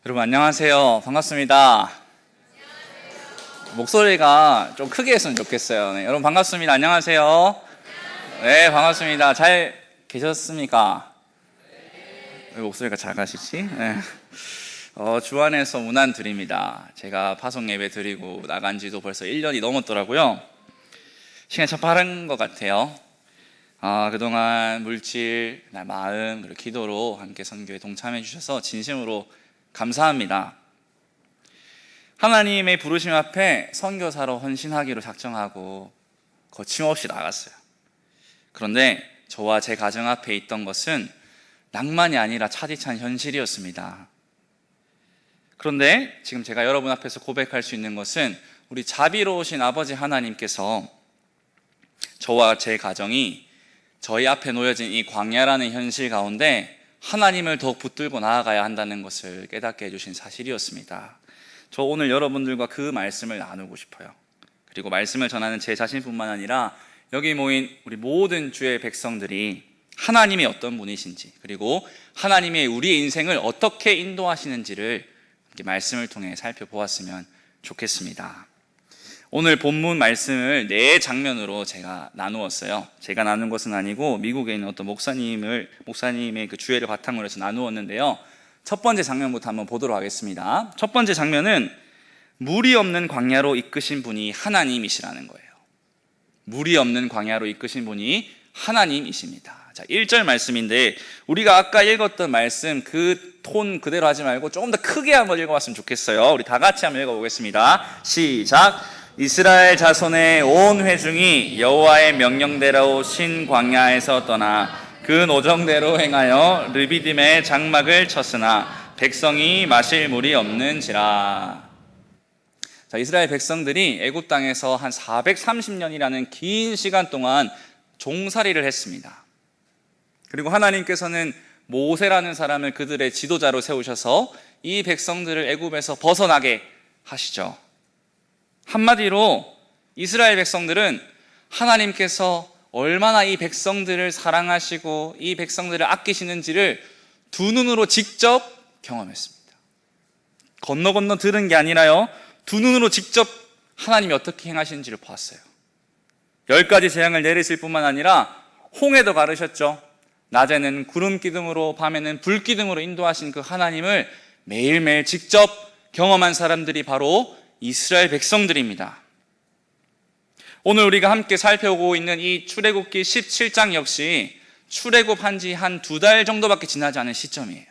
여러분 안녕하세요. 반갑습니다. 목소리가 좀 크게 했으면 좋겠어요. 네, 여러분 반갑습니다. 안녕하세요. 네, 반갑습니다. 잘 계셨습니까? 왜 목소리가 작아지지? 네. 주안에서 문안 드립니다. 제가 파송 예배 드리고 나간 지도 벌써 1년이 넘었더라고요. 시간이 참 빠른 것 같아요. 그동안 물질, 마음, 그리고 기도로 함께 선교에 동참해 주셔서 진심으로 감사합니다. 하나님의 부르심 앞에 선교사로 헌신하기로 작정하고 거침없이 나갔어요. 그런데 저와 제 가정 앞에 있던 것은 낭만이 아니라 차디찬 현실이었습니다. 그런데 지금 제가 여러분 앞에서 고백할 수 있는 것은 우리 자비로우신 아버지 하나님께서 저와 제 가정이 저희 앞에 놓여진 이 광야라는 현실 가운데 하나님을 더욱 붙들고 나아가야 한다는 것을 깨닫게 해주신 사실이었습니다. 저 오늘 여러분들과 그 말씀을 나누고 싶어요. 그리고 말씀을 전하는 제 자신뿐만 아니라 여기 모인 우리 모든 주의 백성들이 하나님이 어떤 분이신지, 그리고 하나님의 우리의 인생을 어떻게 인도하시는지를 이렇게 말씀을 통해 살펴보았으면 좋겠습니다. 오늘 본문 말씀을 4장면으로 제가 나누었어요. 제가 나눈 것은 아니고 미국에 있는 어떤 목사님의 그 주예를 바탕으로 해서 나누었는데요. 첫 번째 장면부터 한번 보도록 하겠습니다. 첫 번째 장면은 물이 없는 광야로 이끄신 분이 하나님이시라는 거예요. 물이 없는 광야로 이끄신 분이 하나님이십니다. 자, 1절 말씀인데 우리가 아까 읽었던 말씀 그 톤 그대로 하지 말고 조금 더 크게 한번 읽어봤으면 좋겠어요. 우리 다 같이 한번 읽어보겠습니다. 시작! 이스라엘 자손의 온 회중이 여호와의 명령대로 신 광야에서 떠나 그 노정대로 행하여 르비딤의 장막을 쳤으나 백성이 마실 물이 없는지라. 자, 이스라엘 백성들이 애굽 땅에서 한 430년이라는 긴 시간 동안 종살이를 했습니다. 그리고 하나님께서는 모세라는 사람을 그들의 지도자로 세우셔서 이 백성들을 애굽에서 벗어나게 하시죠. 한마디로 이스라엘 백성들은 하나님께서 얼마나 이 백성들을 사랑하시고 이 백성들을 아끼시는지를 두 눈으로 직접 경험했습니다. 건너 들은 게 아니라요, 두 눈으로 직접 하나님이 어떻게 행하시는지를 보았어요. 10가지 재앙을 내리실 뿐만 아니라 홍해도 가르셨죠. 낮에는 구름 기둥으로 밤에는 불 기둥으로 인도하신 그 하나님을 매일매일 직접 경험한 사람들이 바로 이스라엘 백성들입니다. 오늘 우리가 함께 살펴보고 있는 이 출애굽기 17장 역시 출애굽한 지 한 2달 정도밖에 지나지 않은 시점이에요.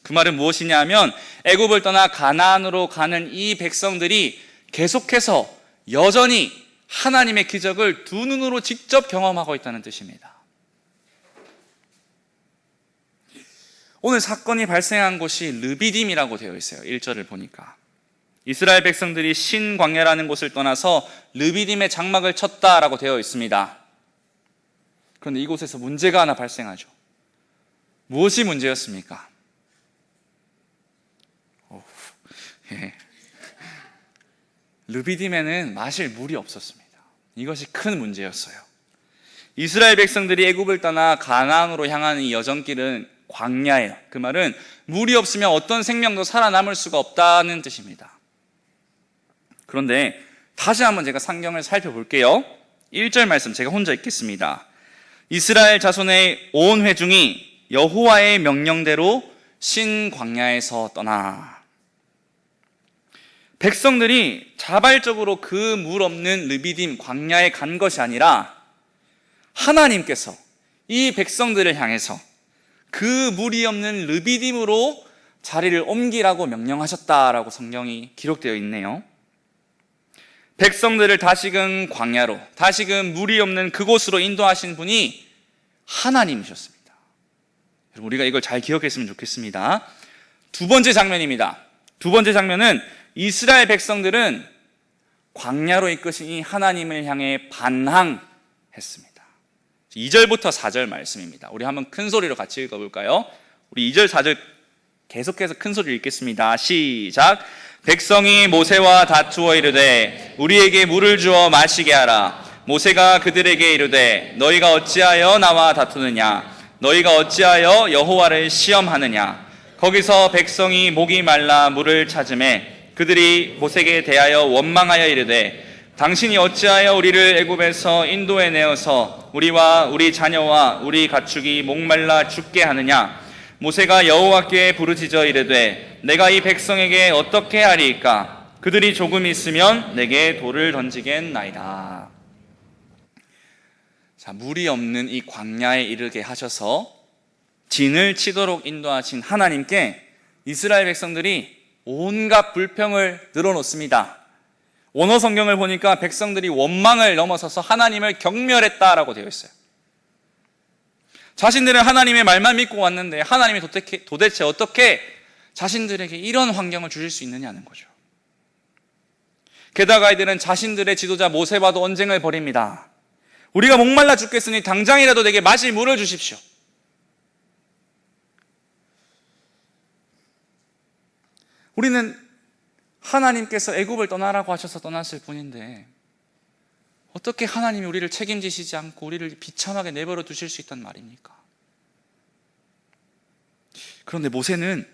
그 말은 무엇이냐 하면 애굽을 떠나 가나안으로 가는 이 백성들이 계속해서 여전히 하나님의 기적을 두 눈으로 직접 경험하고 있다는 뜻입니다. 오늘 사건이 발생한 곳이 르비딤이라고 되어 있어요. 1절을 보니까 이스라엘 백성들이 신광야라는 곳을 떠나서 르비딤의 장막을 쳤다라고 되어 있습니다. 그런데 이곳에서 문제가 하나 발생하죠. 무엇이 문제였습니까? 르비딤에는 마실 물이 없었습니다. 이것이 큰 문제였어요. 이스라엘 백성들이 애굽을 떠나 가나안으로 향하는 이 여정길은 광야예요. 그 말은 물이 없으면 어떤 생명도 살아남을 수가 없다는 뜻입니다. 그런데 다시 한번 제가 성경을 살펴볼게요. 1절 말씀 제가 혼자 읽겠습니다. 이스라엘 자손의 온 회중이 여호와의 명령대로 신 광야에서 떠나. 백성들이 자발적으로 그 물 없는 르비딤 광야에 간 것이 아니라 하나님께서 이 백성들을 향해서 그 물이 없는 르비딤으로 자리를 옮기라고 명령하셨다라고 성경이 기록되어 있네요. 백성들을 다시금 광야로, 다시금 물이 없는 그곳으로 인도하신 분이 하나님이셨습니다. 여러분, 우리가 이걸 잘 기억했으면 좋겠습니다. 두 번째 장면입니다. 두 번째 장면은 이스라엘 백성들은 광야로 이끄신 이 하나님을 향해 반항했습니다. 2절부터 4절 말씀입니다. 우리 한번 큰 소리로 같이 읽어볼까요? 우리 2절, 4절 계속해서 큰 소리로 읽겠습니다. 시작! 백성이 모세와 다투어 이르되 우리에게 물을 주어 마시게 하라. 모세가 그들에게 이르되 너희가 어찌하여 나와 다투느냐? 너희가 어찌하여 여호와를 시험하느냐? 거기서 백성이 목이 말라 물을 찾음에 그들이 모세에게 대하여 원망하여 이르되 당신이 어찌하여 우리를 애굽에서 인도해 내어서 우리와 우리 자녀와 우리 가축이 목말라 죽게 하느냐. 모세가 여호와께 부르짖어 이르되 내가 이 백성에게 어떻게 하리이까. 그들이 조금 있으면 내게 돌을 던지겠나이다. 자, 물이 없는 이 광야에 이르게 하셔서 진을 치도록 인도하신 하나님께 이스라엘 백성들이 온갖 불평을 늘어놓습니다. 원어 성경을 보니까 백성들이 원망을 넘어서서 하나님을 경멸했다라고 되어 있어요. 자신들은 하나님의 말만 믿고 왔는데 하나님이 도대체 어떻게 자신들에게 이런 환경을 주실 수 있느냐는 거죠. 게다가 이들은 자신들의 지도자 모세와도 언쟁을 벌입니다. 우리가 목말라 죽겠으니 당장이라도 내게 마실 물을 주십시오. 우리는 하나님께서 애굽을 떠나라고 하셔서 떠났을 뿐인데 어떻게 하나님이 우리를 책임지시지 않고 우리를 비참하게 내버려 두실 수 있단 말입니까? 그런데 모세는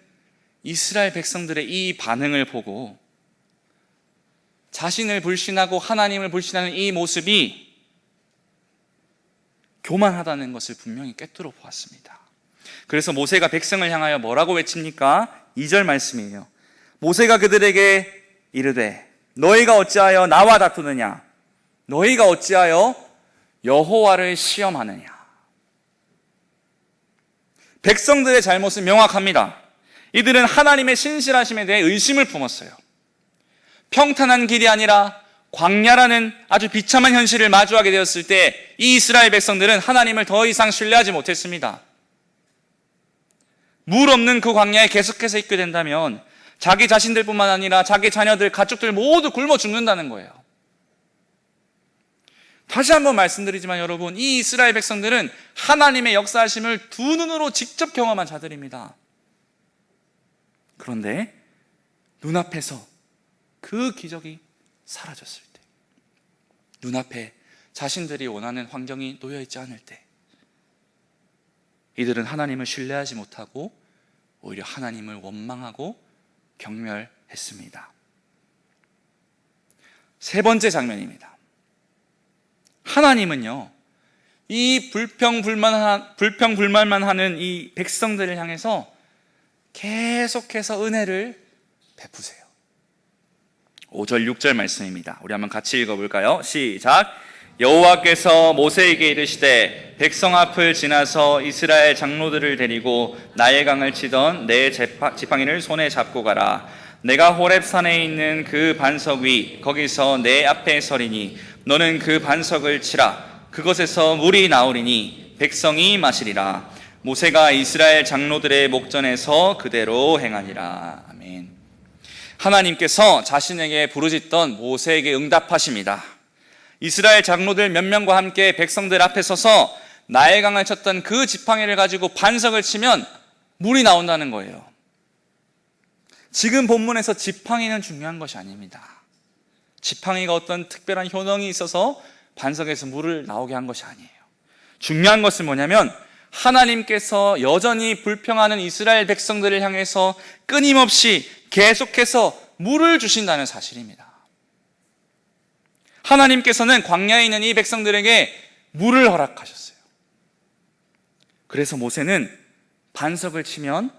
이스라엘 백성들의 이 반응을 보고 자신을 불신하고 하나님을 불신하는 이 모습이 교만하다는 것을 분명히 꿰뚫어 보았습니다. 그래서 모세가 백성을 향하여 뭐라고 외칩니까? 2절 말씀이에요. 모세가 그들에게 이르되 너희가 어찌하여 나와 다투느냐? 너희가 어찌하여 여호와를 시험하느냐? 백성들의 잘못은 명확합니다. 이들은 하나님의 신실하심에 대해 의심을 품었어요. 평탄한 길이 아니라 광야라는 아주 비참한 현실을 마주하게 되었을 때 이 이스라엘 백성들은 하나님을 더 이상 신뢰하지 못했습니다. 물 없는 그 광야에 계속해서 있게 된다면 자기 자신들뿐만 아니라 자기 자녀들, 가족들 모두 굶어 죽는다는 거예요. 다시 한번 말씀드리지만 여러분, 이 이스라엘 백성들은 하나님의 역사하심을 두 눈으로 직접 경험한 자들입니다. 그런데 눈앞에서 그 기적이 사라졌을 때, 눈앞에 자신들이 원하는 환경이 놓여있지 않을 때 이들은 하나님을 신뢰하지 못하고 오히려 하나님을 원망하고 경멸했습니다. 세 번째 장면입니다. 하나님은요, 이 불평불만만 하는 이 백성들을 향해서 계속해서 은혜를 베푸세요. 5절 6절 말씀입니다. 우리 한번 같이 읽어볼까요? 시작. 여호와께서 모세에게 이르시되 백성 앞을 지나서 이스라엘 장로들을 데리고 나의 강을 치던 내 지팡이를 손에 잡고 가라. 내가 호렙산에 있는 그 반석 위 거기서 내 앞에 서리니 너는 그 반석을 치라. 그것에서 물이 나오리니 백성이 마시리라. 모세가 이스라엘 장로들의 목전에서 그대로 행하니라. 아멘. 하나님께서 자신에게 부르짖던 모세에게 응답하십니다. 이스라엘 장로들 몇 명과 함께 백성들 앞에 서서 나일 강을 쳤던 그 지팡이를 가지고 반석을 치면 물이 나온다는 거예요. 지금 본문에서 지팡이는 중요한 것이 아닙니다. 지팡이가 어떤 특별한 효능이 있어서 반석에서 물을 나오게 한 것이 아니에요. 중요한 것은 뭐냐면 하나님께서 여전히 불평하는 이스라엘 백성들을 향해서 끊임없이 계속해서 물을 주신다는 사실입니다. 하나님께서는 광야에 있는 이 백성들에게 물을 허락하셨어요. 그래서 모세는 반석을 치면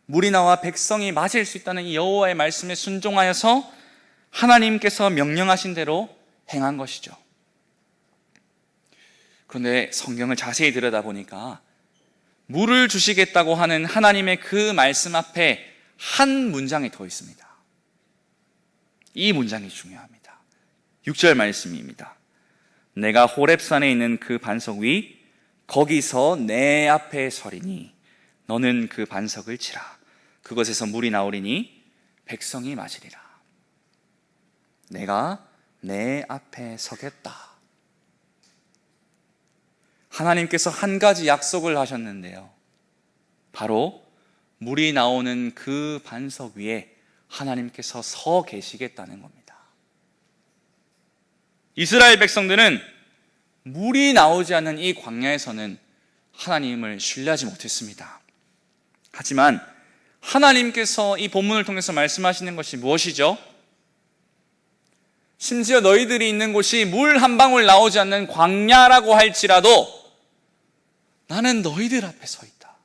물이 나와 백성이 마실 수 있다는 이 여호와의 말씀에 순종하여서 하나님께서 명령하신 대로 행한 것이죠. 그런데 성경을 자세히 들여다보니까 물을 주시겠다고 하는 하나님의 그 말씀 앞에 한 문장이 더 있습니다. 이 문장이 중요합니다. 6절 말씀입니다. 내가 호렙산에 있는 그 반석 위 거기서 내 앞에 서리니 너는 그 반석을 치라. 그것에서 물이 나오리니 백성이 마시리라. 내가 내 앞에 서겠다. 하나님께서 한 가지 약속을 하셨는데요. 바로 물이 나오는 그 반석 위에 하나님께서 서 계시겠다는 겁니다. 이스라엘 백성들은 물이 나오지 않는 이 광야에서는 하나님을 신뢰하지 못했습니다. 하지만 하나님께서 이 본문을 통해서 말씀하시는 것이 무엇이죠? 심지어 너희들이 있는 곳이 물 한 방울 나오지 않는 광야라고 할지라도 나는 너희들 앞에 서 있다.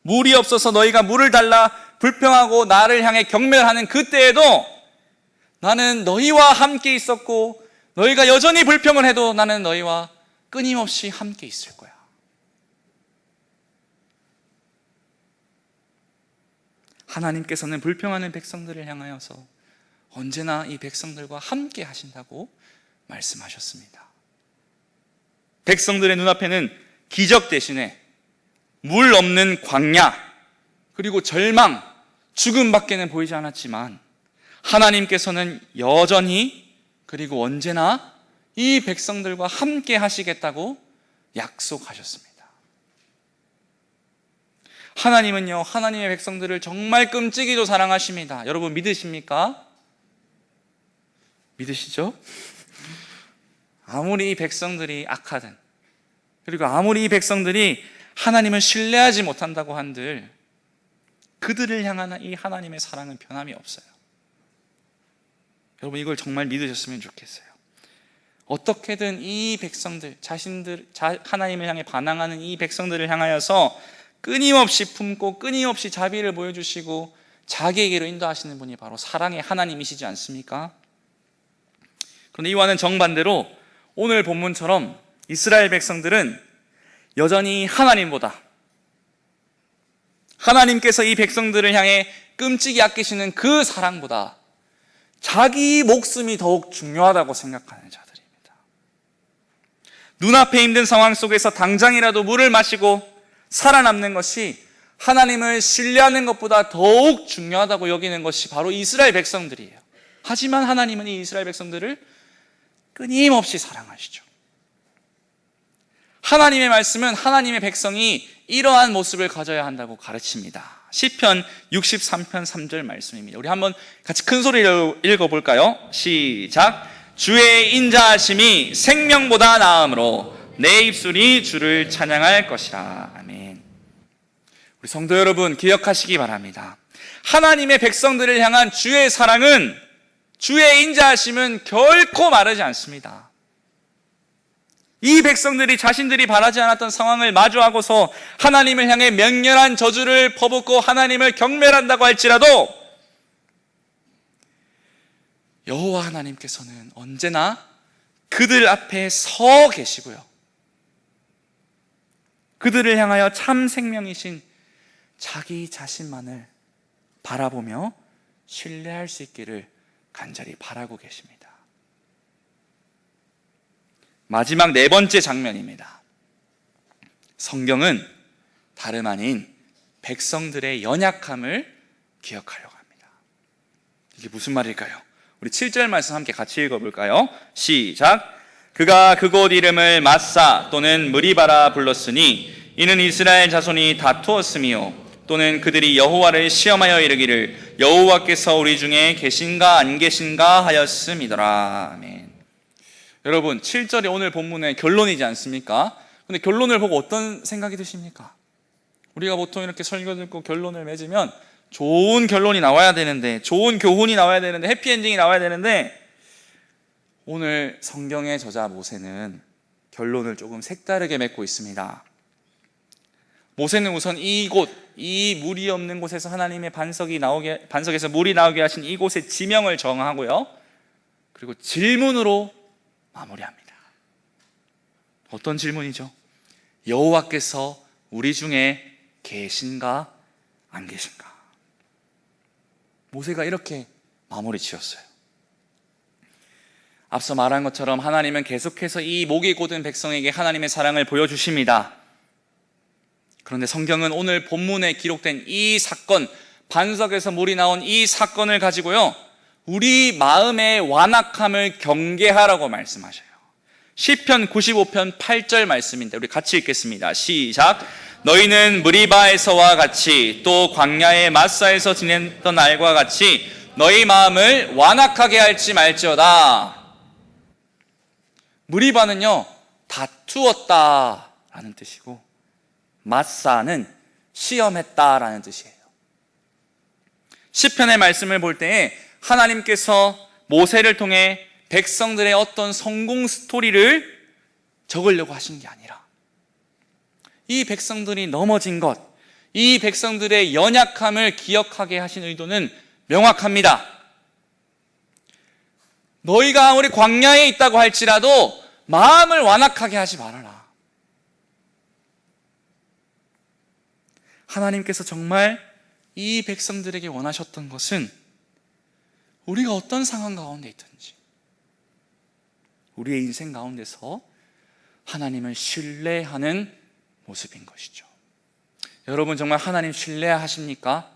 물이 없어서 너희가 물을 달라 불평하고 나를 향해 경멸하는 그때에도 나는 너희와 함께 있었고, 너희가 여전히 불평을 해도 나는 너희와 끊임없이 함께 있을 거야. 하나님께서는 불평하는 백성들을 향하여서 언제나 이 백성들과 함께 하신다고 말씀하셨습니다. 백성들의 눈앞에는 기적 대신에 물 없는 광야, 그리고 절망, 죽음밖에는 보이지 않았지만 하나님께서는 여전히 그리고 언제나 이 백성들과 함께 하시겠다고 약속하셨습니다. 하나님은요, 하나님의 백성들을 정말 끔찍이도 사랑하십니다. 여러분 믿으십니까? 믿으시죠? 아무리 이 백성들이 악하든, 그리고 아무리 이 백성들이 하나님을 신뢰하지 못한다고 한들 그들을 향한 이 하나님의 사랑은 변함이 없어요. 여러분 이걸 정말 믿으셨으면 좋겠어요. 어떻게든 이 백성들, 하나님을 향해 반항하는 이 백성들을 향하여서 끊임없이 품고 끊임없이 자비를 보여주시고 자기에게로 인도하시는 분이 바로 사랑의 하나님이시지 않습니까? 그런데 이와는 정반대로 오늘 본문처럼 이스라엘 백성들은 여전히 하나님께서 이 백성들을 향해 끔찍이 아끼시는 그 사랑보다 자기 목숨이 더욱 중요하다고 생각하는 자들입니다. 눈앞에 힘든 상황 속에서 당장이라도 물을 마시고 살아남는 것이 하나님을 신뢰하는 것보다 더욱 중요하다고 여기는 것이 바로 이스라엘 백성들이에요. 하지만 하나님은 이 이스라엘 백성들을 끊임없이 사랑하시죠. 하나님의 말씀은 하나님의 백성이 이러한 모습을 가져야 한다고 가르칩니다. 시편 63편 3절 말씀입니다. 우리 한번 같이 큰 소리로 읽어볼까요? 시작. 주의 인자하심이 생명보다 나음으로 내 입술이 주를 찬양할 것이라. 아멘. 우리 성도 여러분 기억하시기 바랍니다. 하나님의 백성들을 향한 주의 사랑은, 주의 인자하심은 결코 마르지 않습니다. 이 백성들이 자신들이 바라지 않았던 상황을 마주하고서 하나님을 향해 맹렬한 저주를 퍼붓고 하나님을 경멸한다고 할지라도 여호와 하나님께서는 언제나 그들 앞에 서 계시고요, 그들을 향하여 참 생명이신 자기 자신만을 바라보며 신뢰할 수 있기를 간절히 바라고 계십니다. 마지막 네 번째 장면입니다. 성경은 다름 아닌 백성들의 연약함을 기억하려고 합니다. 이게 무슨 말일까요? 우리 7절 말씀 함께 같이 읽어볼까요? 시작. 그가 그곳 이름을 마사 또는 무리바라 불렀으니 이는 이스라엘 자손이 다투었으며 또는 그들이 여호와를 시험하여 이르기를 여호와께서 우리 중에 계신가 안 계신가 하였음이더라. 아멘. 여러분 7절이 오늘 본문의 결론이지 않습니까? 근데 결론을 보고 어떤 생각이 드십니까? 우리가 보통 이렇게 설교 듣고 결론을 맺으면 좋은 결론이 나와야 되는데, 좋은 교훈이 나와야 되는데, 해피엔딩이 나와야 되는데, 오늘 성경의 저자 모세는 결론을 조금 색다르게 맺고 있습니다. 모세는 우선 이곳, 이 물이 없는 곳에서 하나님의 반석에서 물이 나오게 하신 이곳의 지명을 정하고요, 그리고 질문으로 마무리합니다. 어떤 질문이죠? 여호와께서 우리 중에 계신가 안 계신가? 모세가 이렇게 마무리 지었어요. 앞서 말한 것처럼 하나님은 계속해서 이 목이 곧은 백성에게 하나님의 사랑을 보여주십니다. 그런데 성경은 오늘 본문에 기록된 이 사건, 반석에서 물이 나온 이 사건을 가지고요, 우리 마음의 완악함을 경계하라고 말씀하셔요. 시편 95편 8절 말씀인데 우리 같이 읽겠습니다. 시작. 너희는 무리바에서와 같이 또 광야의 마사에서 지냈던 날과 같이 너희 마음을 완악하게 할지 말지어다. 무리바는요, 다투었다 라는 뜻이고, 마사는 시험했다라는 뜻이에요. 시편의 말씀을 볼 때에 하나님께서 모세를 통해 백성들의 어떤 성공 스토리를 적으려고 하신 게 아니라 이 백성들이 넘어진 것, 이 백성들의 연약함을 기억하게 하신 의도는 명확합니다. 너희가 아무리 광야에 있다고 할지라도 마음을 완악하게 하지 말아라. 하나님께서 정말 이 백성들에게 원하셨던 것은 우리가 어떤 상황 가운데 있든지 우리의 인생 가운데서 하나님을 신뢰하는 모습인 것이죠. 여러분 정말 하나님 신뢰하십니까?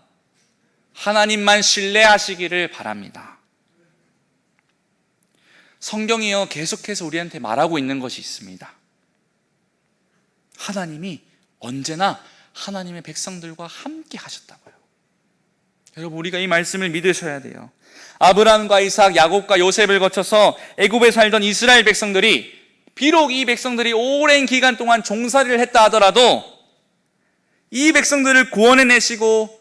하나님만 신뢰하시기를 바랍니다. 성경이요 계속해서 우리한테 말하고 있는 것이 있습니다. 하나님이 언제나 하나님의 백성들과 함께 하셨다고요. 여러분 우리가 이 말씀을 믿으셔야 돼요. 아브라함과 이삭, 야곱과 요셉을 거쳐서 애굽에 살던 이스라엘 백성들이 비록 이 백성들이 오랜 기간 동안 종살이를 했다 하더라도 이 백성들을 구원해내시고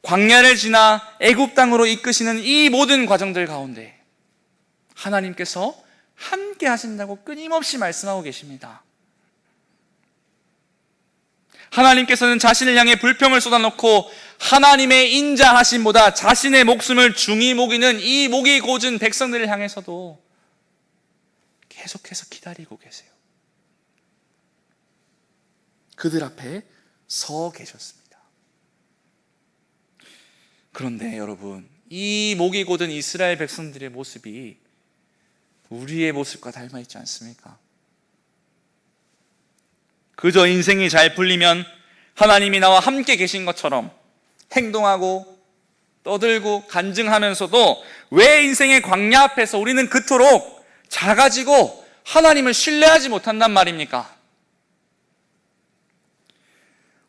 광야를 지나 애굽 땅으로 이끄시는 이 모든 과정들 가운데 하나님께서 함께 하신다고 끊임없이 말씀하고 계십니다. 하나님께서는 자신을 향해 불평을 쏟아놓고 하나님의 인자하심보다 자신의 목숨을 중히 목이는 이 목이 고진 백성들을 향해서도 계속해서 기다리고 계세요. 그들 앞에 서 계셨습니다. 그런데 여러분, 이 목이 고든 이스라엘 백성들의 모습이 우리의 모습과 닮아 있지 않습니까? 그저 인생이 잘 풀리면 하나님이 나와 함께 계신 것처럼 행동하고 떠들고 간증하면서도 왜 인생의 광야 앞에서 우리는 그토록 작아지고 하나님을 신뢰하지 못한단 말입니까?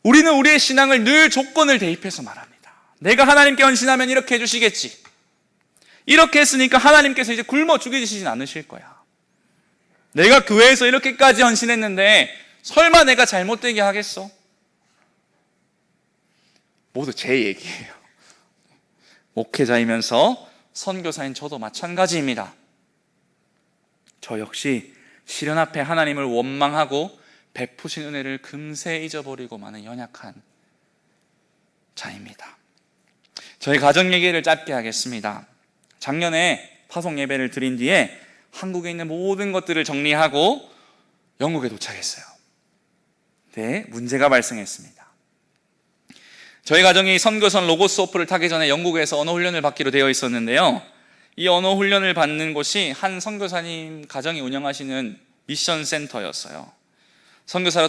우리는 우리의 신앙을 늘 조건을 대입해서 말합니다. 내가 하나님께 헌신하면 이렇게 해주시겠지. 이렇게 했으니까 하나님께서 이제 굶어 죽이시진 않으실 거야. 내가 교회에서 이렇게까지 헌신했는데 설마 내가 잘못되게 하겠어? 모두 제 얘기예요. 목회자이면서 선교사인 저도 마찬가지입니다. 저 역시 시련 앞에 하나님을 원망하고 베푸신 은혜를 금세 잊어버리고 마는 연약한 자입니다. 저희 가정 얘기를 짧게 하겠습니다. 작년에 파송 예배를 드린 뒤에 한국에 있는 모든 것들을 정리하고 영국에 도착했어요. 네, 문제가 발생했습니다. 저희 가정이 선교선 로고스 오프를 타기 전에 영국에서 언어 훈련을 받기로 되어 있었는데요. 이 언어 훈련을 받는 곳이 한 선교사님 가정이 운영하시는 미션 센터였어요. 선교지로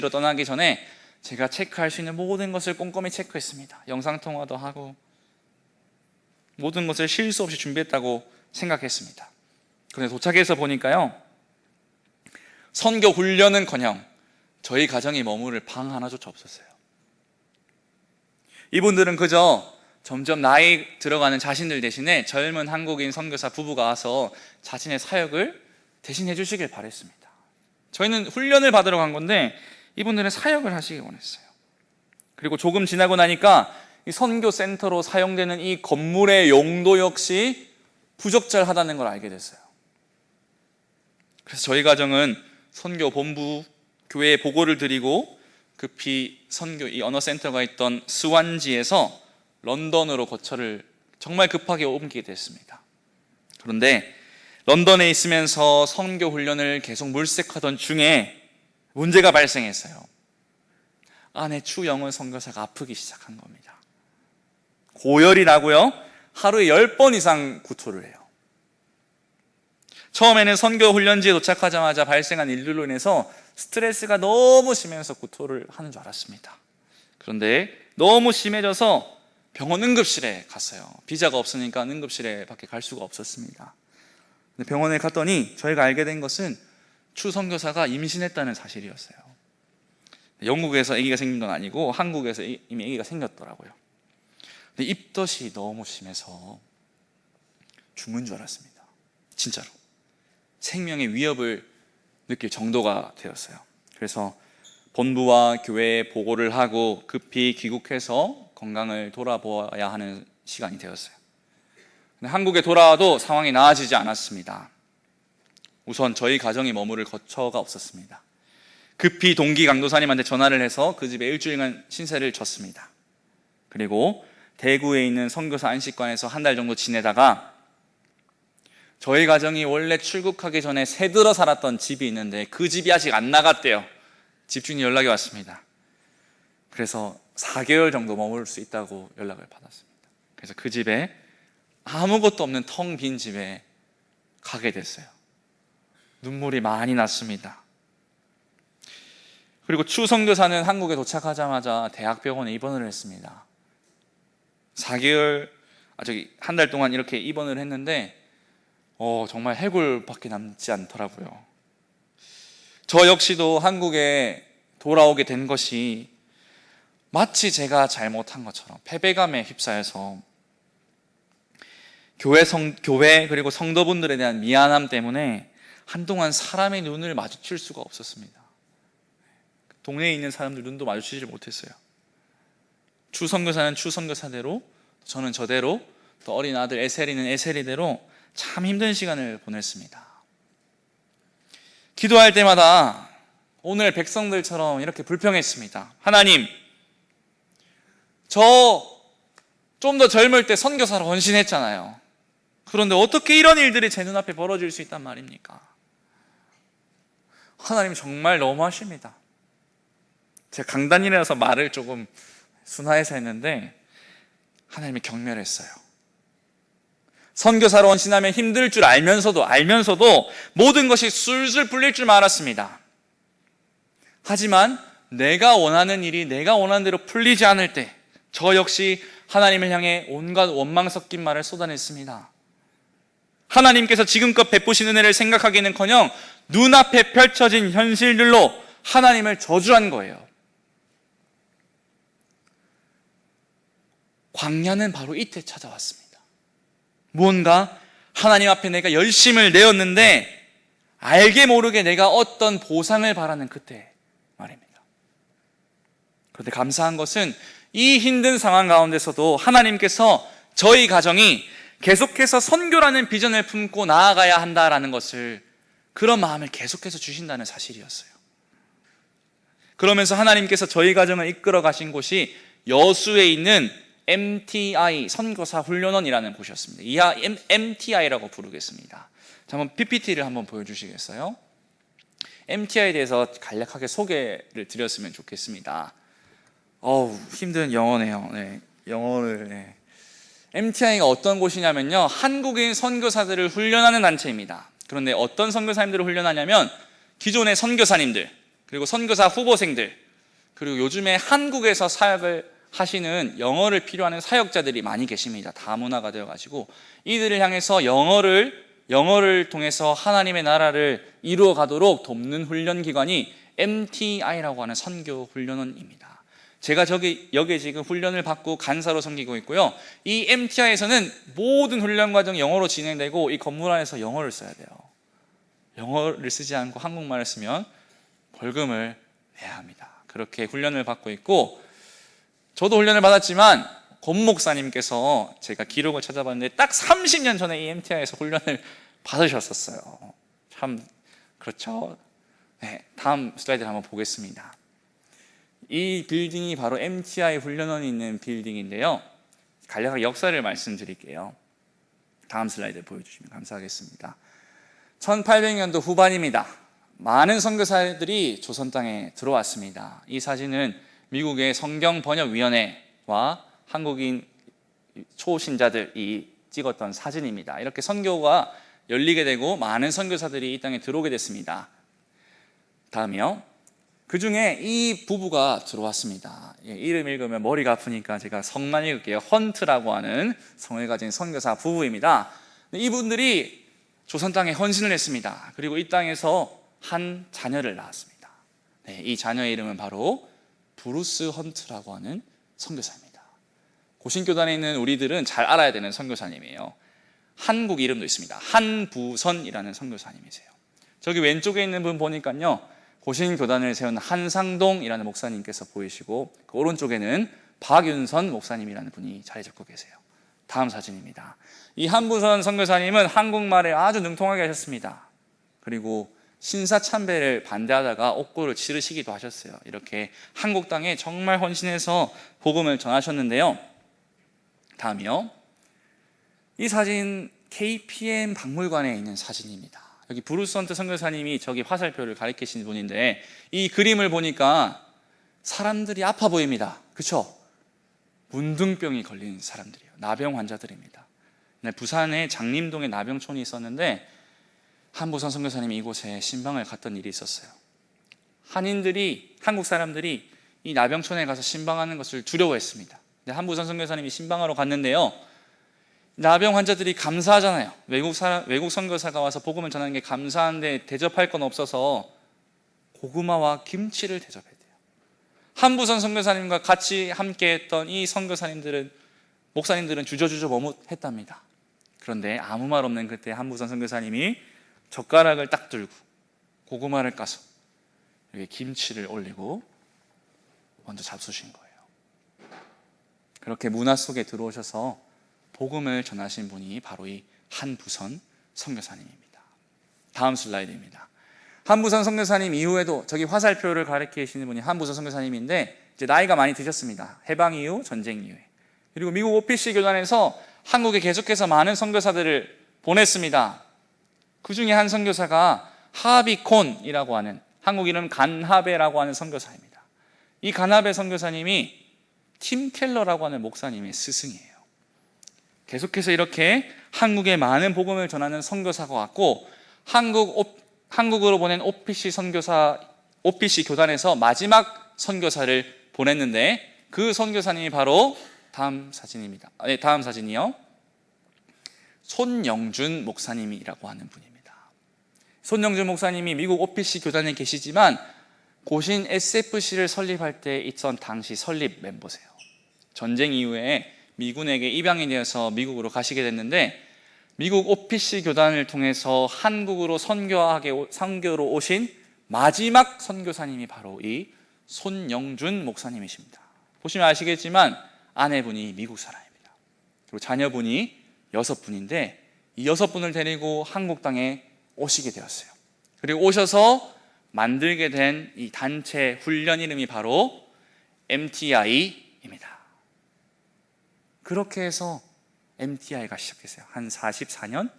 떠나기 전에 제가 체크할 수 있는 모든 것을 꼼꼼히 체크했습니다. 영상통화도 하고 모든 것을 실수 없이 준비했다고 생각했습니다. 그런데 도착해서 보니까요, 선교 훈련은커녕 저희 가정이 머무를 방 하나조차 없었어요. 이분들은 그저 점점 나이 들어가는 자신들 대신에 젊은 한국인 선교사 부부가 와서 자신의 사역을 대신해 주시길 바랬습니다. 저희는 훈련을 받으러 간 건데 이분들은 사역을 하시길 원했어요. 그리고 조금 지나고 나니까 이 선교센터로 사용되는 이 건물의 용도 역시 부적절하다는 걸 알게 됐어요. 그래서 저희 가정은 선교본부 교회에 보고를 드리고 급히 이 언어센터가 있던 스완지에서 런던으로 거처를 정말 급하게 옮기게 됐습니다. 그런데 런던에 있으면서 선교 훈련을 계속 물색하던 중에 문제가 발생했어요. 아내 추영은 선교사가 아프기 시작한 겁니다. 고열이 나고요, 하루에 10번 이상 구토를 해요. 처음에는 선교 훈련지에 도착하자마자 발생한 일들로 인해서 스트레스가 너무 심해서 구토를 하는 줄 알았습니다. 그런데 너무 심해져서 병원 응급실에 갔어요. 비자가 없으니까 응급실에 밖에 갈 수가 없었습니다. 근데 병원에 갔더니 저희가 알게 된 것은 추 선교사가 임신했다는 사실이었어요. 영국에서 아기가 생긴 건 아니고 한국에서 이미 아기가 생겼더라고요. 근데 입덧이 너무 심해서 죽는 줄 알았습니다. 진짜로 생명의 위협을 느낄 정도가 되었어요. 그래서 본부와 교회에 보고를 하고 급히 귀국해서 건강을 돌아보아야 하는 시간이 되었어요. 근데 한국에 돌아와도 상황이 나아지지 않았습니다. 우선 저희 가정이 머무를 거처가 없었습니다. 급히 동기 강도사님한테 전화를 해서 그 집에 일주일간 신세를 졌습니다. 그리고 대구에 있는 선교사 안식관에서 한 달 정도 지내다가 저희 가정이 원래 출국하기 전에 새들어 살았던 집이 있는데 그 집이 아직 안 나갔대요. 집주인이 연락이 왔습니다. 그래서 4개월 정도 머물 수 있다고 연락을 받았습니다. 그래서 그 집에 아무것도 없는 텅 빈 집에 가게 됐어요. 눈물이 많이 났습니다. 그리고 추 선교사는 한국에 도착하자마자 대학병원에 입원을 했습니다. 4개월, 한 달 동안 이렇게 입원을 했는데 정말 해골밖에 남지 않더라고요. 저 역시도 한국에 돌아오게 된 것이 마치 제가 잘못한 것처럼 패배감에 휩싸여서 교회 그리고 성도분들에 대한 미안함 때문에 한동안 사람의 눈을 마주칠 수가 없었습니다. 동네에 있는 사람들 눈도 마주치지 못했어요. 추 선교사는 추 선교사대로, 저는 저대로, 또 어린 아들 에셀이는 에셀이대로 참 힘든 시간을 보냈습니다. 기도할 때마다 오늘 백성들처럼 이렇게 불평했습니다. 하나님, 저 좀 더 젊을 때 선교사로 헌신했잖아요. 그런데 어떻게 이런 일들이 제 눈앞에 벌어질 수 있단 말입니까? 하나님 정말 너무하십니다. 제가 강단이라서 말을 조금 순화해서 했는데 하나님이 경멸했어요. 선교사로 헌신하면 힘들 줄 알면서도 모든 것이 술술 풀릴 줄 알았습니다. 하지만 내가 원하는 일이 내가 원하는 대로 풀리지 않을 때 저 역시 하나님을 향해 온갖 원망 섞인 말을 쏟아냈습니다. 하나님께서 지금껏 베푸신 은혜를 생각하기는커녕 눈앞에 펼쳐진 현실들로 하나님을 저주한 거예요. 광야는 바로 이때 찾아왔습니다. 무언가 하나님 앞에 내가 열심을 내었는데 알게 모르게 내가 어떤 보상을 바라는 그때 말입니다. 그런데 감사한 것은 이 힘든 상황 가운데서도 하나님께서 저희 가정이 계속해서 선교라는 비전을 품고 나아가야 한다라는 것을, 그런 마음을 계속해서 주신다는 사실이었어요. 그러면서 하나님께서 저희 가정을 이끌어 가신 곳이 여수에 있는 MTI 선교사 훈련원이라는 곳이었습니다. 이하 MTI라고 부르겠습니다. 자, 한번 PPT를 한번 보여주시겠어요? MTI에 대해서 간략하게 소개를 드렸으면 좋겠습니다. 힘든 영어네요. 네, 영어를. 네. MTI가 어떤 곳이냐면요, 한국인 선교사들을 훈련하는 단체입니다. 그런데 어떤 선교사님들을 훈련하냐면 기존의 선교사님들, 그리고 선교사 후보생들, 그리고 요즘에 한국에서 사역을 하시는 영어를 필요하는 사역자들이 많이 계십니다. 다문화가 되어가지고 이들을 향해서 영어를 통해서 하나님의 나라를 이루어 가도록 돕는 훈련기관이 MTI라고 하는 선교 훈련원입니다. 제가 여기에 지금 훈련을 받고 간사로 섬기고 있고요. 이 MTI에서는 모든 훈련 과정이 영어로 진행되고 이 건물 안에서 영어를 써야 돼요. 영어를 쓰지 않고 한국말을 쓰면 벌금을 내야 합니다. 그렇게 훈련을 받고 있고, 저도 훈련을 받았지만 권 목사님께서 제가 기록을 찾아봤는데 딱 30년 전에 이 MTI에서 훈련을 받으셨었어요. 참 그렇죠. 네, 다음 슬라이드를 한번 보겠습니다. 이 빌딩이 바로 MTI 훈련원이 있는 빌딩인데요, 간략하게 역사를 말씀드릴게요. 다음 슬라이드 보여주시면 감사하겠습니다. 1800년도 후반입니다. 많은 선교사들이 조선 땅에 들어왔습니다. 이 사진은 미국의 성경번역위원회와 한국인 초신자들이 찍었던 사진입니다. 이렇게 선교가 열리게 되고 많은 선교사들이 이 땅에 들어오게 됐습니다. 다음이요. 그 중에 이 부부가 들어왔습니다. 이름 읽으면 머리가 아프니까 제가 성만 읽을게요. 헌트라고 하는 성을 가진 선교사 부부입니다. 이분들이 조선 땅에 헌신을 했습니다. 그리고 이 땅에서 한 자녀를 낳았습니다. 네, 이 자녀의 이름은 바로 브루스 헌트라고 하는 선교사입니다. 고신교단에 있는 우리들은 잘 알아야 되는 선교사님이에요. 한국 이름도 있습니다. 한부선이라는 선교사님이세요. 저기 왼쪽에 있는 분 보니까요, 고신교단을 세운 한상동이라는 목사님께서 보이시고, 그 오른쪽에는 박윤선 목사님이라는 분이 자리 잡고 계세요. 다음 사진입니다. 이 한부선 선교사님은 한국말에 아주 능통하게 하셨습니다. 그리고 신사참배를 반대하다가 옥고를 치르시기도 하셨어요. 이렇게 한국 땅에 정말 헌신해서 복음을 전하셨는데요. 다음이요. 이 사진 KPM 박물관에 있는 사진입니다. 여기 브루스 헌트 선교사님이 저기 화살표를 가리키신 분인데, 이 그림을 보니까 사람들이 아파 보입니다. 그렇죠? 문둥병이 걸린 사람들이에요. 나병 환자들입니다. 네, 부산에 장림동에 나병촌이 있었는데 한부선 선교사님이 이곳에 신방을 갔던 일이 있었어요. 한국 사람들이 이 나병촌에 가서 신방하는 것을 두려워했습니다. 근데 한부선 선교사님이 신방하러 갔는데요, 나병 환자들이 감사하잖아요. 외국 선교사가 와서 복음을 전하는 게 감사한데 대접할 건 없어서 고구마와 김치를 대접했대요. 한부선 선교사님과 같이 함께했던 이 목사님들은 주저주저 머뭇했답니다. 그런데 아무 말 없는 그때 한부선 선교사님이 젓가락을 딱 들고 고구마를 까서 여기 김치를 올리고 먼저 잡수신 거예요. 그렇게 문화 속에 들어오셔서 복음을 전하신 분이 바로 이 한부선 선교사님입니다. 다음 슬라이드입니다. 한부선 선교사님 이후에도 저기 화살표를 가리키시는 분이 한부선 선교사님인데, 이제 나이가 많이 드셨습니다. 해방 이후, 전쟁 이후에. 그리고 미국 OPC 교단에서 한국에 계속해서 많은 선교사들을 보냈습니다. 그 중에 한 선교사가 하비콘이라고 하는, 한국 이름 간하베라고 하는 선교사입니다. 이 간하베 선교사님이 팀 켈러라고 하는 목사님의 스승이에요. 계속해서 이렇게 한국에 많은 복음을 전하는 선교사가 왔고, 한국으로 보낸 OPC 교단에서 마지막 선교사를 보냈는데, 그 선교사님이 바로 다음 사진입니다. 네, 다음 사진이요. 손영준 목사님이라고 하는 분입니다. 손영준 목사님이 미국 OPC 교단에 계시지만 고신 SFC를 설립할 때 있던 당시 설립 멤버세요. 전쟁 이후에 미군에게 입양이 되어서 미국으로 가시게 됐는데, 미국 OPC 교단을 통해서 한국으로 선교로 오신 마지막 선교사님이 바로 이 손영준 목사님이십니다. 보시면 아시겠지만 아내분이 미국 사람입니다. 그리고 자녀분이 6분인데 이 6분을 데리고 한국 땅에 오시게 되었어요. 그리고 오셔서 만들게 된 이 단체 훈련 이름이 바로 MTI입니다. 그렇게 해서 MTI가 시작했어요. 한 44년?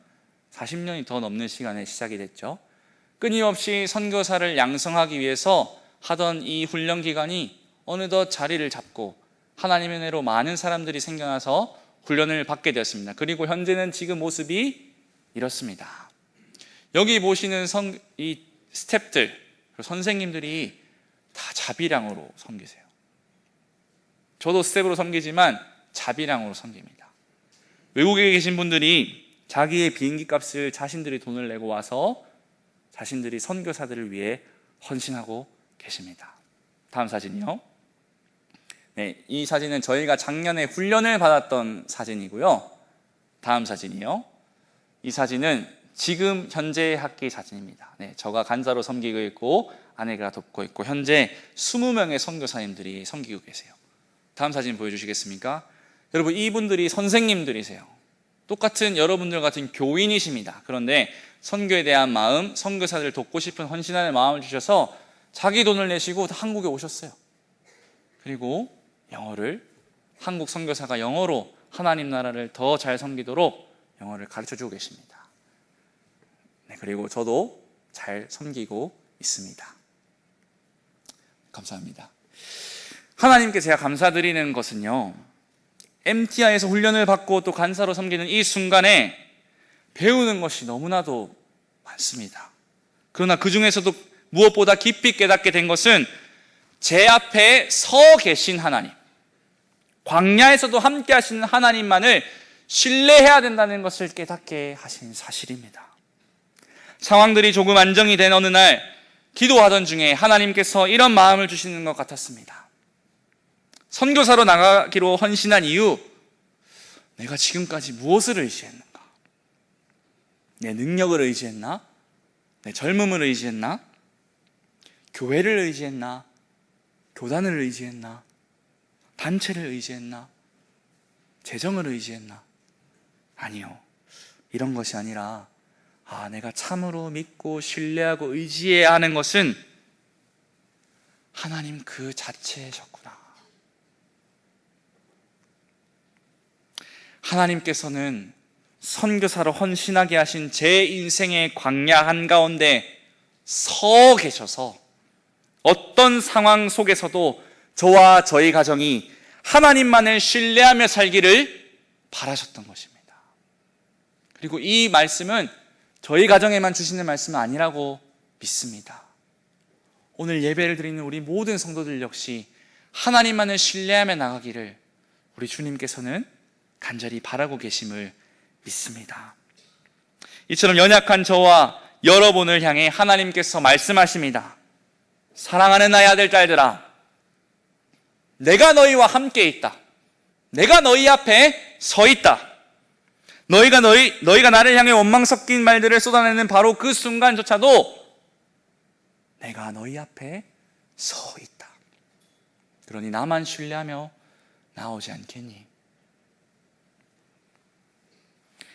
40년이 더 넘는 시간에 시작이 됐죠. 끊임없이 선교사를 양성하기 위해서 하던 이 훈련 기간이 어느덧 자리를 잡고 하나님의 은혜로 많은 사람들이 생겨나서 훈련을 받게 되었습니다. 그리고 현재는 지금 모습이 이렇습니다. 여기 보시는 이 스태프들, 선생님들이 다 자비량으로 섬기세요. 저도 스텝으로 섬기지만 자비량으로 섬깁니다. 외국에 계신 분들이 자기의 비행기 값을 자신들이 돈을 내고 와서 자신들이 선교사들을 위해 헌신하고 계십니다. 다음 사진이요. 네, 이 사진은 저희가 작년에 훈련을 받았던 사진이고요. 다음 사진이요. 이 사진은 지금 현재의 학기 사진입니다. 네, 저가 간사로 섬기고 있고 아내가 돕고 있고 현재 20명의 선교사님들이 섬기고 계세요. 다음 사진 보여주시겠습니까? 여러분, 이분들이 선생님들이세요. 똑같은 여러분들 같은 교인이십니다. 그런데 선교에 대한 마음, 선교사들을 돕고 싶은 헌신하는 마음을 주셔서 자기 돈을 내시고 한국에 오셨어요. 그리고 한국 선교사가 영어로 하나님 나라를 더 잘 섬기도록 영어를 가르쳐주고 계십니다. 네, 그리고 저도 잘 섬기고 있습니다. 감사합니다. 하나님께 제가 감사드리는 것은요, MTI에서 훈련을 받고 또 간사로 섬기는 이 순간에 배우는 것이 너무나도 많습니다. 그러나 그 중에서도 무엇보다 깊이 깨닫게 된 것은 제 앞에 서 계신 하나님, 광야에서도 함께 하시는 하나님만을 신뢰해야 된다는 것을 깨닫게 하신 사실입니다. 상황들이 조금 안정이 된 어느 날 기도하던 중에 하나님께서 이런 마음을 주시는 것 같았습니다. 선교사로 나가기로 헌신한 이유, 내가 지금까지 무엇을 의지했는가? 내 능력을 의지했나? 내 젊음을 의지했나? 교회를 의지했나? 교단을 의지했나? 단체를 의지했나? 재정을 의지했나? 아니요. 이런 것이 아니라 내가 참으로 믿고 신뢰하고 의지해야 하는 것은 하나님 그 자체셨구나. 하나님께서는 선교사로 헌신하게 하신 제 인생의 광야 한가운데 서 계셔서 어떤 상황 속에서도 저와 저희 가정이 하나님만을 신뢰하며 살기를 바라셨던 것입니다. 그리고 이 말씀은 저희 가정에만 주시는 말씀은 아니라고 믿습니다. 오늘 예배를 드리는 우리 모든 성도들 역시 하나님만을 신뢰하며 나가기를 우리 주님께서는 간절히 바라고 계심을 믿습니다. 이처럼 연약한 저와 여러분을 향해 하나님께서 말씀하십니다. 사랑하는 나의 아들 딸들아, 내가 너희와 함께 있다. 내가 너희 앞에 서 있다. 너희가 나를 향해 원망 섞인 말들을 쏟아내는 바로 그 순간조차도 내가 너희 앞에 서 있다. 그러니 나만 신뢰하며 나오지 않겠니?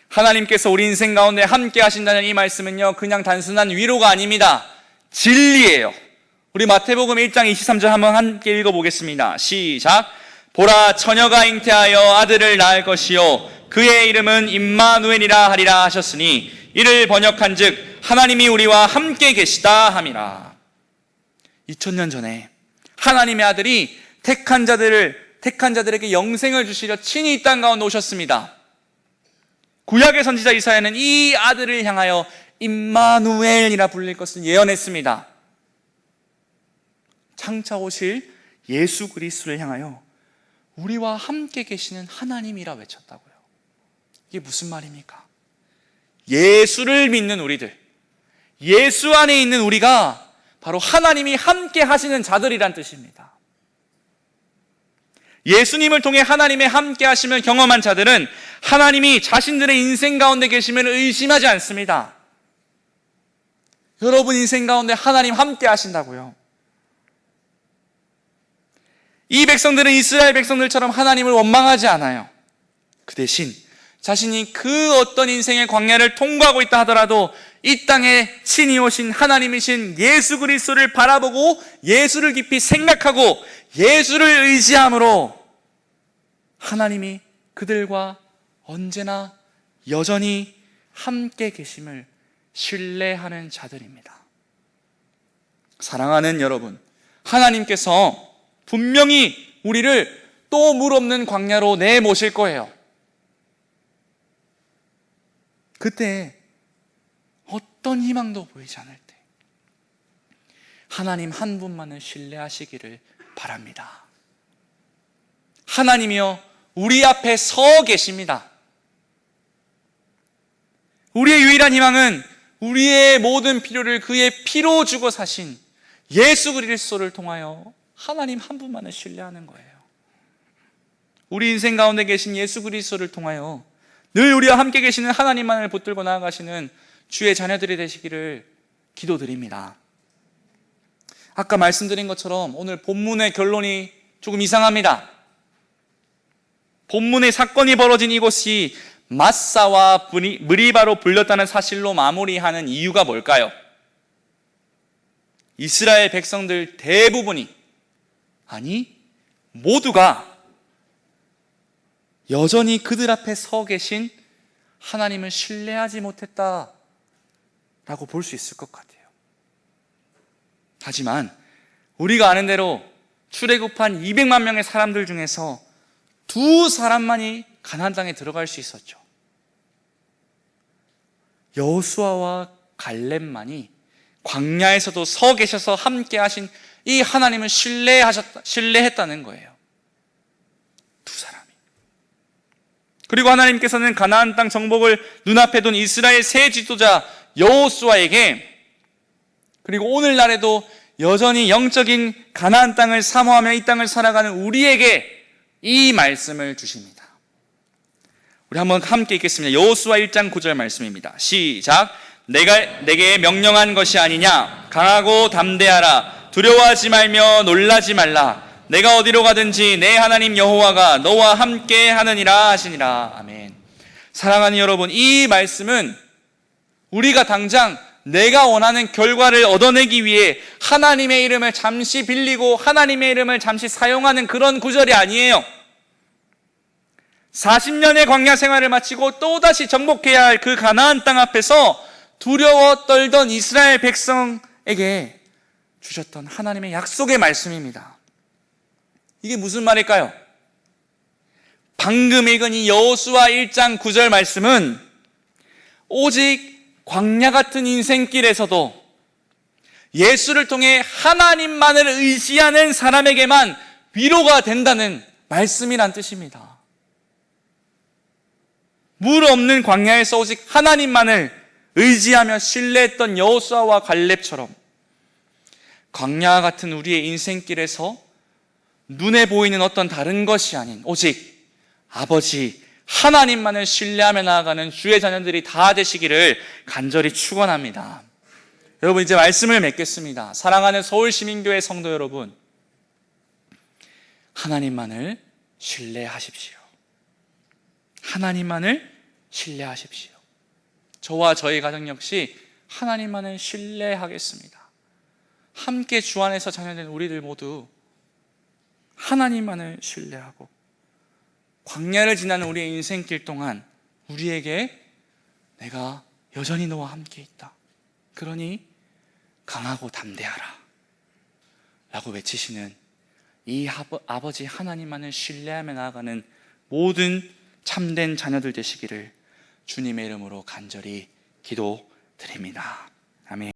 하나님께서 우리 인생 가운데 함께 하신다는 이 말씀은요, 그냥 단순한 위로가 아닙니다. 진리예요. 우리 마태복음 1장 23절 한번 함께 읽어보겠습니다. 시작. 보라, 처녀가 잉태하여 아들을 낳을 것이요 그의 이름은 임마누엘이라 하리라 하셨으니 이를 번역한 즉 하나님이 우리와 함께 계시다 함이라. 2000년 전에 하나님의 아들이 택한 자들에게 영생을 주시려 친히 이 땅 가운데 오셨습니다. 구약의 선지자 이사야는 이 아들을 향하여 임마누엘이라 불릴 것을 예언했습니다. 장차 오실 예수 그리스도를 향하여 우리와 함께 계시는 하나님이라 외쳤다고요. 이게 무슨 말입니까? 예수를 믿는 우리들, 예수 안에 있는 우리가 바로 하나님이 함께 하시는 자들이란 뜻입니다. 예수님을 통해 하나님의 함께 하심을 경험한 자들은 하나님이 자신들의 인생 가운데 계심을 의심하지 않습니다. 여러분 인생 가운데 하나님 함께 하신다고요. 이 백성들은 이스라엘 백성들처럼 하나님을 원망하지 않아요. 그 대신 자신이 그 어떤 인생의 광야를 통과하고 있다 하더라도 이 땅에 친히 오신 하나님이신 예수 그리스도를 바라보고 예수를 깊이 생각하고 예수를 의지함으로 하나님이 그들과 언제나 여전히 함께 계심을 신뢰하는 자들입니다. 사랑하는 여러분, 하나님께서 분명히 우리를 또 물 없는 광야로 내모실 거예요. 그때 어떤 희망도 보이지 않을 때 하나님 한 분만을 신뢰하시기를 바랍니다. 하나님이여 우리 앞에 서 계십니다. 우리의 유일한 희망은 우리의 모든 필요를 그의 피로 주고 사신 예수 그리스도를 통하여 하나님 한 분만을 신뢰하는 거예요. 우리 인생 가운데 계신 예수 그리스도를 통하여 늘 우리와 함께 계시는 하나님만을 붙들고 나아가시는 주의 자녀들이 되시기를 기도드립니다. 아까 말씀드린 것처럼 오늘 본문의 결론이 조금 이상합니다. 본문의 사건이 벌어진 이곳이 마사와 무리바로 불렸다는 사실로 마무리하는 이유가 뭘까요? 이스라엘 백성들 대부분이, 아니 모두가 여전히 그들 앞에 서 계신 하나님을 신뢰하지 못했다라고 볼 수 있을 것 같아요. 하지만 우리가 아는 대로 출애굽한 200만 명의 사람들 중에서 2사람만이 가나안 땅에 들어갈 수 있었죠. 여호수아와 갈렙만이 광야에서도 서 계셔서 함께 하신 이 하나님을 신뢰했다는 거예요. 2사람이. 그리고 하나님께서는 가나안 땅 정복을 눈앞에 둔 이스라엘 새 지도자 여호수아에게, 그리고 오늘날에도 여전히 영적인 가나안 땅을 사모하며 이 땅을 살아가는 우리에게 이 말씀을 주십니다. 우리 한번 함께 읽겠습니다. 여호수아 1장 9절 말씀입니다. 시작. 내가 내게 명령한 것이 아니냐? 강하고 담대하라. 두려워하지 말며 놀라지 말라. 내가 어디로 가든지 내 하나님 여호와가 너와 함께 하느니라 하시니라. 아멘. 사랑하는 여러분, 이 말씀은 우리가 당장 내가 원하는 결과를 얻어내기 위해 하나님의 이름을 잠시 빌리고 하나님의 이름을 잠시 사용하는 그런 구절이 아니에요. 40년의 광야 생활을 마치고 또다시 정복해야 할 그 가나안 땅 앞에서 두려워 떨던 이스라엘 백성에게 주셨던 하나님의 약속의 말씀입니다. 이게 무슨 말일까요? 방금 읽은 이 여호수아 1장 9절 말씀은 오직 광야 같은 인생길에서도 예수를 통해 하나님만을 의지하는 사람에게만 위로가 된다는 말씀이란 뜻입니다. 물 없는 광야에서 오직 하나님만을 의지하며 신뢰했던 여호수아와 갈렙처럼 광야 같은 우리의 인생길에서 눈에 보이는 어떤 다른 것이 아닌 오직 아버지 하나님만을 신뢰하며 나아가는 주의 자녀들이 다 되시기를 간절히 축원합니다. 여러분, 이제 말씀을 맺겠습니다. 사랑하는 서울시민교회 성도 여러분, 하나님만을 신뢰하십시오. 하나님만을 신뢰하십시오. 저와 저희 가정 역시 하나님만을 신뢰하겠습니다. 함께 주 안에서 자녀된 우리들 모두 하나님만을 신뢰하고 광야를 지나는 우리의 인생길 동안 우리에게 내가 여전히 너와 함께 있다. 그러니 강하고 담대하라 라고 외치시는 이 아버지 하나님만을 신뢰하며 나아가는 모든 참된 자녀들 되시기를 주님의 이름으로 간절히 기도드립니다. 아멘.